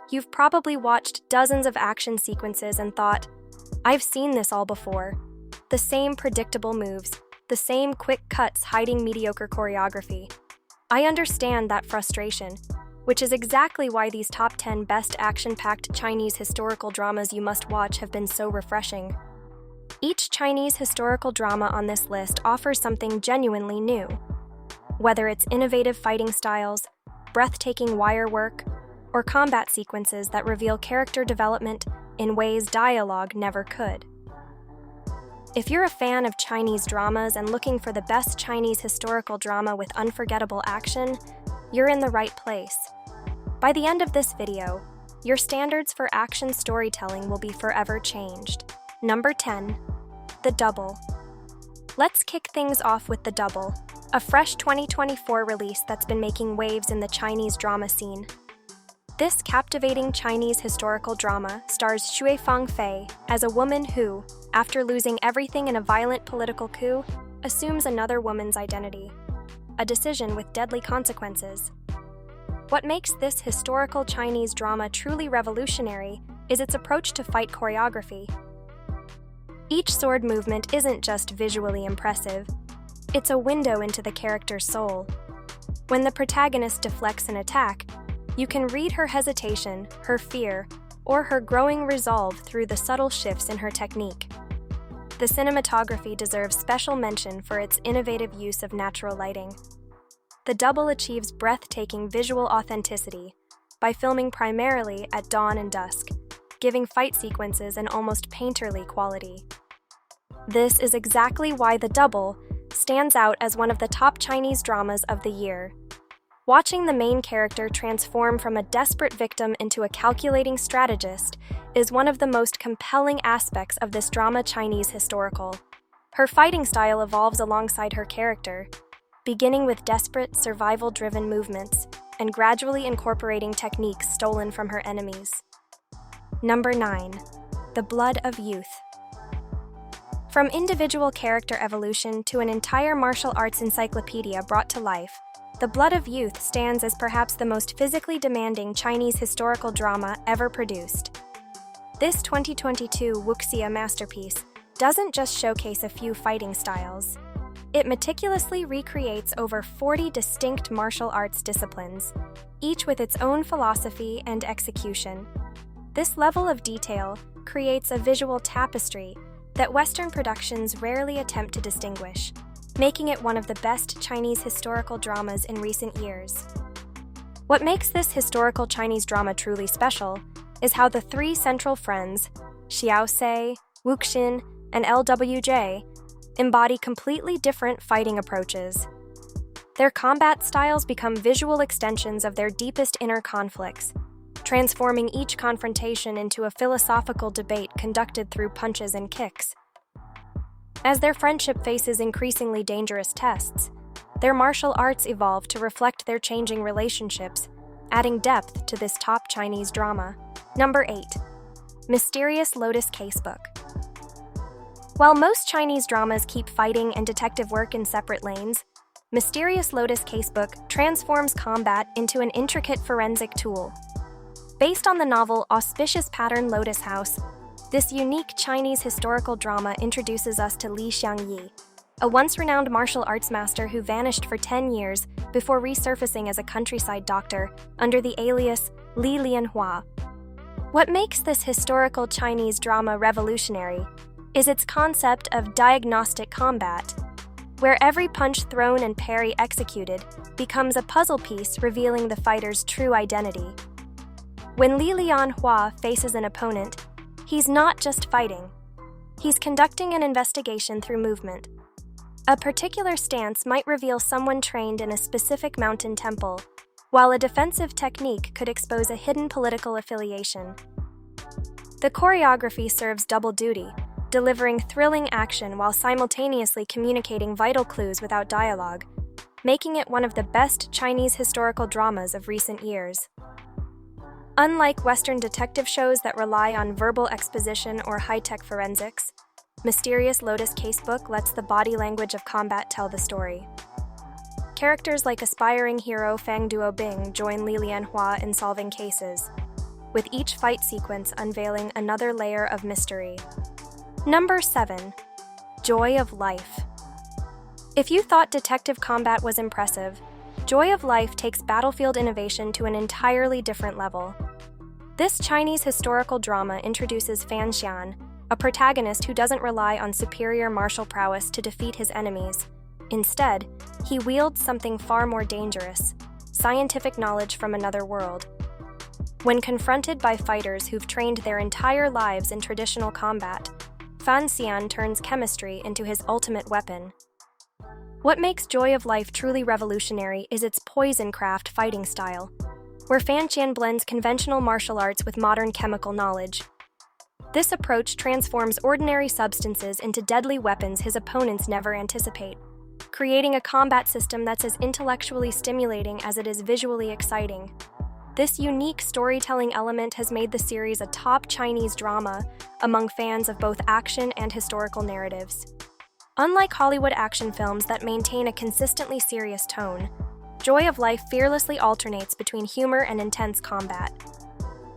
You've probably watched dozens of action sequences and thought, I've seen this all before. The same predictable moves, the same quick cuts hiding mediocre choreography. I understand that frustration, which is exactly why these top 10 best action-packed Chinese historical dramas you must watch have been so refreshing. Each Chinese historical drama on this list offers something genuinely new. Whether it's innovative fighting styles, breathtaking wire work, or combat sequences that reveal character development in ways dialogue never could. If you're a fan of Chinese dramas and looking for the best Chinese historical drama with unforgettable action, you're in the right place. By the end of this video, your standards for action storytelling will be forever changed. Number 10. The Double. Let's kick things off with The Double, a fresh 2024 release that's been making waves in the Chinese drama scene. This captivating Chinese historical drama stars Xue Fangfei as a woman who, after losing everything in a violent political coup, assumes another woman's identity. A decision with deadly consequences. What makes this historical Chinese drama truly revolutionary is its approach to fight choreography. Each sword movement isn't just visually impressive, it's a window into the character's soul. When the protagonist deflects an attack, you can read her hesitation, her fear, or her growing resolve through the subtle shifts in her technique. The cinematography deserves special mention for its innovative use of natural lighting. The Double achieves breathtaking visual authenticity by filming primarily at dawn and dusk, giving fight sequences an almost painterly quality. This is exactly why The Double stands out as one of the top Chinese dramas of the year. Watching the main character transform from a desperate victim into a calculating strategist is one of the most compelling aspects of this drama Chinese historical. Her fighting style evolves alongside her character, beginning with desperate, survival-driven movements and gradually incorporating techniques stolen from her enemies. Number 9. The Blood of Youth. From individual character evolution to an entire martial arts encyclopedia brought to life, The Blood of Youth stands as perhaps the most physically demanding Chinese historical drama ever produced. This 2022 Wuxia masterpiece doesn't just showcase a few fighting styles. It meticulously recreates over 40 distinct martial arts disciplines, each with its own philosophy and execution. This level of detail creates a visual tapestry that Western productions rarely attempt to distinguish, making it one of the best Chinese historical dramas in recent years. What makes this historical Chinese drama truly special is how the three central friends, Xiaosei, Wuxia, and LWJ, embody completely different fighting approaches. Their combat styles become visual extensions of their deepest inner conflicts, transforming each confrontation into a philosophical debate conducted through punches and kicks. As their friendship faces increasingly dangerous tests, their martial arts evolve to reflect their changing relationships, adding depth to this top Chinese drama. Number 8. Mysterious Lotus Casebook. While most Chinese dramas keep fighting and detective work in separate lanes, Mysterious Lotus Casebook transforms combat into an intricate forensic tool. Based on the novel Auspicious Pattern Lotus House, this unique Chinese historical drama introduces us to Li Xiangyi, a once-renowned martial arts master who vanished for 10 years before resurfacing as a countryside doctor under the alias Li Lianhua. What makes this historical Chinese drama revolutionary is its concept of diagnostic combat, where every punch thrown and parry executed becomes a puzzle piece revealing the fighter's true identity. When Li Lianhua faces an opponent, he's not just fighting. He's conducting an investigation through movement. A particular stance might reveal someone trained in a specific mountain temple, while a defensive technique could expose a hidden political affiliation. The choreography serves double duty, delivering thrilling action while simultaneously communicating vital clues without dialogue, making it one of the best Chinese historical dramas of recent years. Unlike Western detective shows that rely on verbal exposition or high-tech forensics, Mysterious Lotus Casebook lets the body language of combat tell the story. Characters like aspiring hero Fang Duobing join Li Lianhua in solving cases, with each fight sequence unveiling another layer of mystery. Number 7. Joy of Life. If you thought detective combat was impressive, Joy of Life takes battlefield innovation to an entirely different level. This Chinese historical drama introduces Fan Xian, a protagonist who doesn't rely on superior martial prowess to defeat his enemies. Instead, he wields something far more dangerous: scientific knowledge from another world. When confronted by fighters who've trained their entire lives in traditional combat, Fan Xian turns chemistry into his ultimate weapon. What makes Joy of Life truly revolutionary is its poison craft fighting style, where Fan Xian blends conventional martial arts with modern chemical knowledge. This approach transforms ordinary substances into deadly weapons his opponents never anticipate, creating a combat system that's as intellectually stimulating as it is visually exciting. This unique storytelling element has made the series a top Chinese drama among fans of both action and historical narratives. Unlike Hollywood action films that maintain a consistently serious tone, Joy of Life fearlessly alternates between humor and intense combat.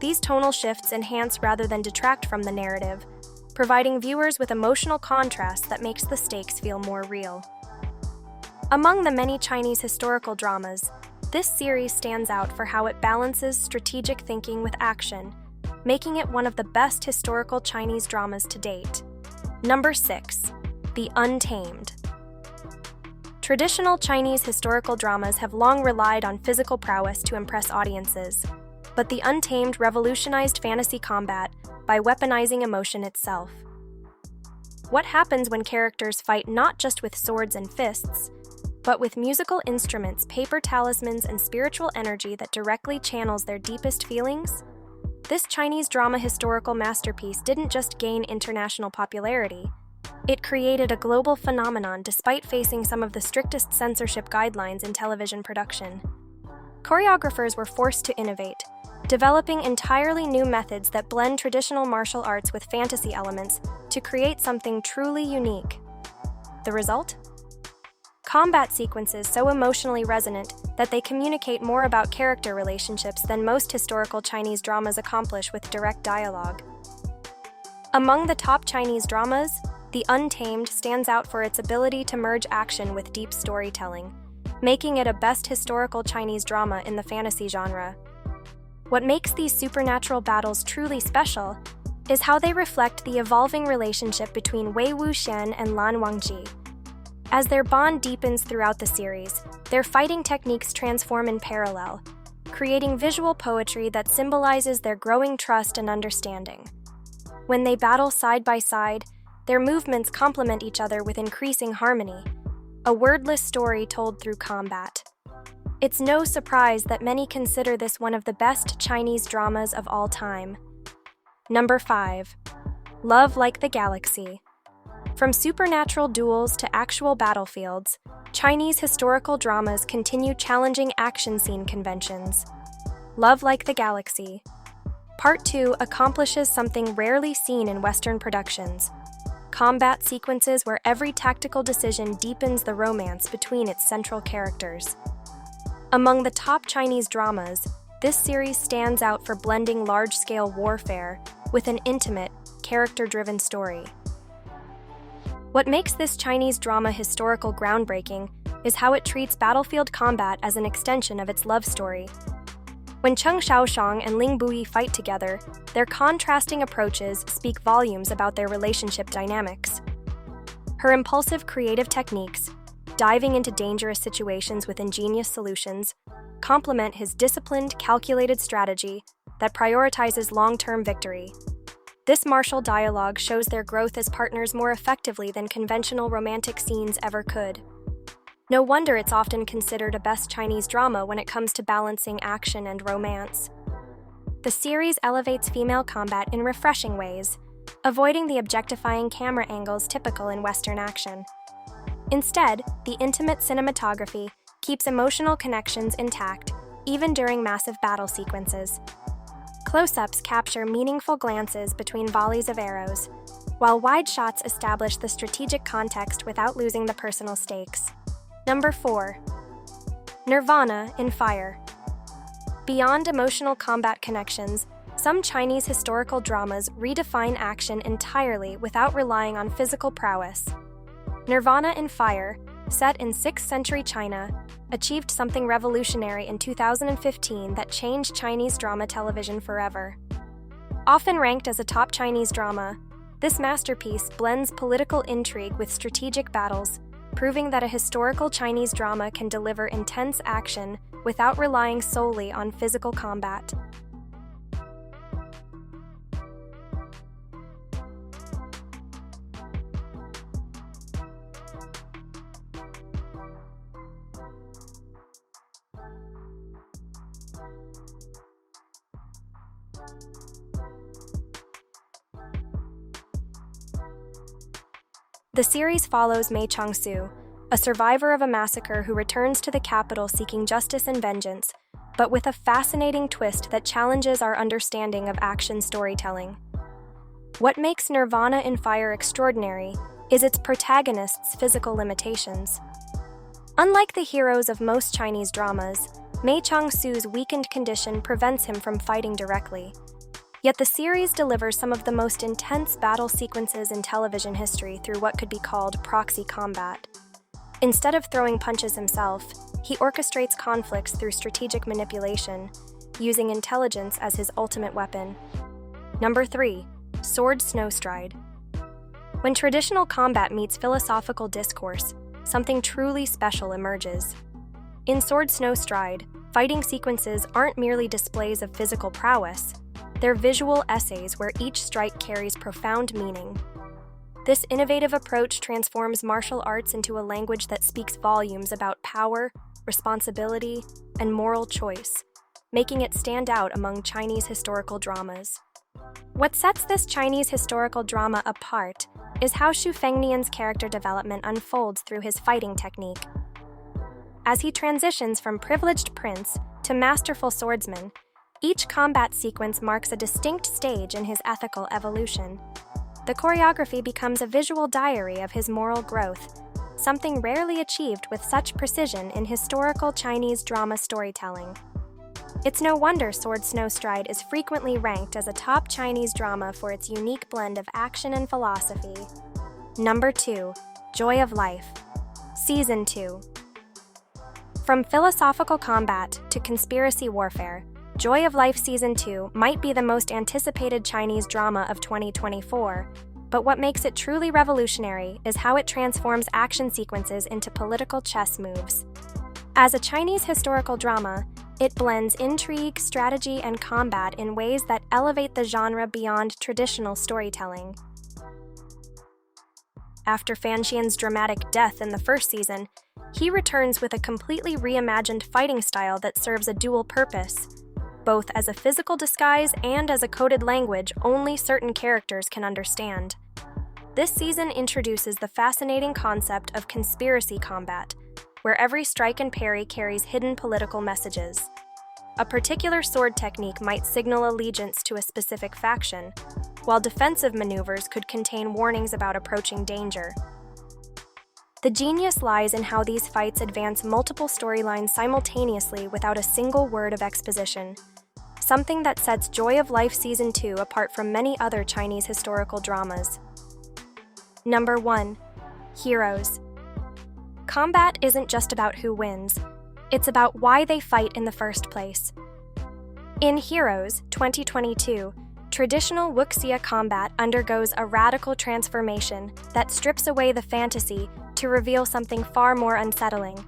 These tonal shifts enhance rather than detract from the narrative, providing viewers with emotional contrast that makes the stakes feel more real. Among the many Chinese historical dramas, this series stands out for how it balances strategic thinking with action, making it one of the best historical Chinese dramas to date. Number 6. The Untamed. Traditional Chinese historical dramas have long relied on physical prowess to impress audiences, but The Untamed revolutionized fantasy combat by weaponizing emotion itself. What happens when characters fight not just with swords and fists, but with musical instruments, paper talismans, and spiritual energy that directly channels their deepest feelings? This Chinese drama historical masterpiece didn't just gain international popularity, it created a global phenomenon despite facing some of the strictest censorship guidelines in television production. Choreographers were forced to innovate, developing entirely new methods that blend traditional martial arts with fantasy elements to create something truly unique. The result? Combat sequences so emotionally resonant that they communicate more about character relationships than most historical Chinese dramas accomplish with direct dialogue. Among the top Chinese dramas, The Untamed stands out for its ability to merge action with deep storytelling, making it a best historical Chinese drama in the fantasy genre. What makes these supernatural battles truly special is how they reflect the evolving relationship between Wei Wuxian and Lan Wangji. As their bond deepens throughout the series, their fighting techniques transform in parallel, creating visual poetry that symbolizes their growing trust and understanding. When they battle side by side, their movements complement each other with increasing harmony, a wordless story told through combat. It's no surprise that many consider this one of the best Chinese dramas of all time. Number 5. Love Like the Galaxy. From supernatural duels to actual battlefields, Chinese historical dramas continue challenging action scene conventions. Love Like the Galaxy. Part 2 accomplishes something rarely seen in Western productions: combat sequences where every tactical decision deepens the romance between its central characters. Among the top Chinese dramas, this series stands out for blending large-scale warfare with an intimate, character-driven story. What makes this Chinese drama historical groundbreaking is how it treats battlefield combat as an extension of its love story. When Cheng Xiaoshang and Ling Buyi fight together, their contrasting approaches speak volumes about their relationship dynamics. Her impulsive creative techniques, diving into dangerous situations with ingenious solutions, complement his disciplined, calculated strategy that prioritizes long-term victory. This martial dialogue shows their growth as partners more effectively than conventional romantic scenes ever could. No wonder it's often considered a best Chinese drama when it comes to balancing action and romance. The series elevates female combat in refreshing ways, avoiding the objectifying camera angles typical in Western action. Instead, the intimate cinematography keeps emotional connections intact, even during massive battle sequences. Close-ups capture meaningful glances between volleys of arrows, while wide shots establish the strategic context without losing the personal stakes. Number 4. Nirvana in Fire. Beyond emotional combat connections, Some Chinese historical dramas redefine action entirely without relying on physical prowess. Nirvana in Fire, set in 6th century China, achieved something revolutionary in 2015 that changed Chinese drama television forever. Often ranked as a top Chinese drama, this masterpiece blends political intrigue with strategic battles, proving that a historical Chinese drama can deliver intense action without relying solely on physical combat. The series follows Mei Chang-su, a survivor of a massacre who returns to the capital seeking justice and vengeance, but with a fascinating twist that challenges our understanding of action storytelling. What makes Nirvana in Fire extraordinary is its protagonist's physical limitations. Unlike the heroes of most Chinese dramas, Mei Chang-su's weakened condition prevents him from fighting directly. Yet the series delivers some of the most intense battle sequences in television history through what could be called proxy combat. Instead of throwing punches himself, he orchestrates conflicts through strategic manipulation, using intelligence as his ultimate weapon. Number 3. Sword Snowstride. When traditional combat meets philosophical discourse, something truly special emerges. In Sword Snowstride, fighting sequences aren't merely displays of physical prowess. They're visual essays where each strike carries profound meaning. This innovative approach transforms martial arts into a language that speaks volumes about power, responsibility, and moral choice, making it stand out among Chinese historical dramas. What sets this Chinese historical drama apart is how Xu Fengnian's character development unfolds through his fighting technique. As he transitions from privileged prince to masterful swordsman, each combat sequence marks a distinct stage in his ethical evolution. The choreography becomes a visual diary of his moral growth, something rarely achieved with such precision in historical Chinese drama storytelling. It's no wonder Sword Snowstride is frequently ranked as a top Chinese drama for its unique blend of action and philosophy. Number 2. Joy of Life. Season 2. From philosophical combat to conspiracy warfare, Joy of Life Season 2 might be the most anticipated Chinese drama of 2024, but what makes it truly revolutionary is how it transforms action sequences into political chess moves. As a Chinese historical drama, it blends intrigue, strategy, and combat in ways that elevate the genre beyond traditional storytelling. After Fan Xian's dramatic death in the first season, he returns with a completely reimagined fighting style that serves a dual purpose, both as a physical disguise and as a coded language only certain characters can understand. This season introduces the fascinating concept of conspiracy combat, where every strike and parry carries hidden political messages. A particular sword technique might signal allegiance to a specific faction, while defensive maneuvers could contain warnings about approaching danger. The genius lies in how these fights advance multiple storylines simultaneously without a single word of exposition, something that sets Joy of Life Season 2 apart from many other Chinese historical dramas. Number 1. Heroes. Combat isn't just about who wins, it's about why they fight in the first place. In Heroes 2022, traditional Wuxia combat undergoes a radical transformation that strips away the fantasy to reveal something far more unsettling.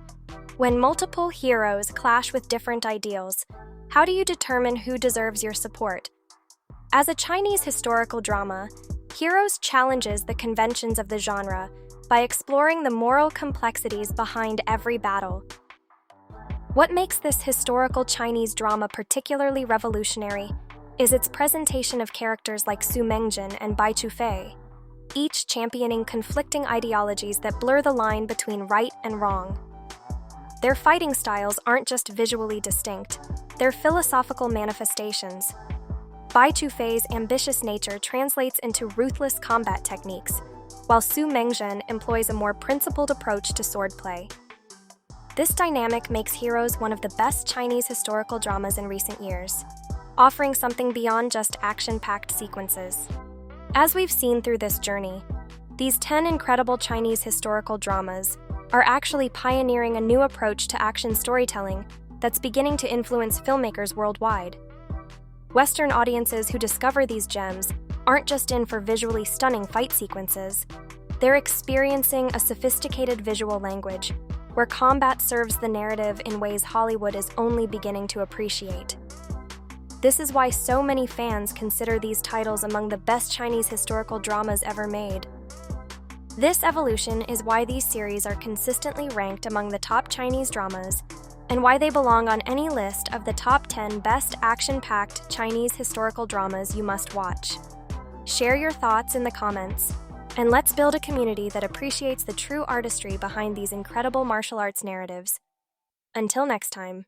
When multiple heroes clash with different ideals, how do you determine who deserves your support? As a Chinese historical drama, Heroes challenges the conventions of the genre by exploring the moral complexities behind every battle. What makes this historical Chinese drama particularly revolutionary is its presentation of characters like Su Mengjin and Bai Chufei, each championing conflicting ideologies that blur the line between right and wrong. Their fighting styles aren't just visually distinct, they're philosophical manifestations. Bai Chufei's ambitious nature translates into ruthless combat techniques, while Su Mengjin employs a more principled approach to swordplay. This dynamic makes Heroes one of the best Chinese historical dramas in recent years. offering something beyond just action-packed sequences. As we've seen through this journey, these 10 incredible Chinese historical dramas are actually pioneering a new approach to action storytelling that's beginning to influence filmmakers worldwide. Western audiences who discover these gems aren't just in for visually stunning fight sequences. They're experiencing a sophisticated visual language where combat serves the narrative in ways Hollywood is only beginning to appreciate. This is why so many fans consider these titles among the best Chinese historical dramas ever made. This evolution is why these series are consistently ranked among the top Chinese dramas and why they belong on any list of the top 10 best action-packed Chinese historical dramas you must watch. Share your thoughts in the comments, and let's build a community that appreciates the true artistry behind these incredible martial arts narratives. Until next time.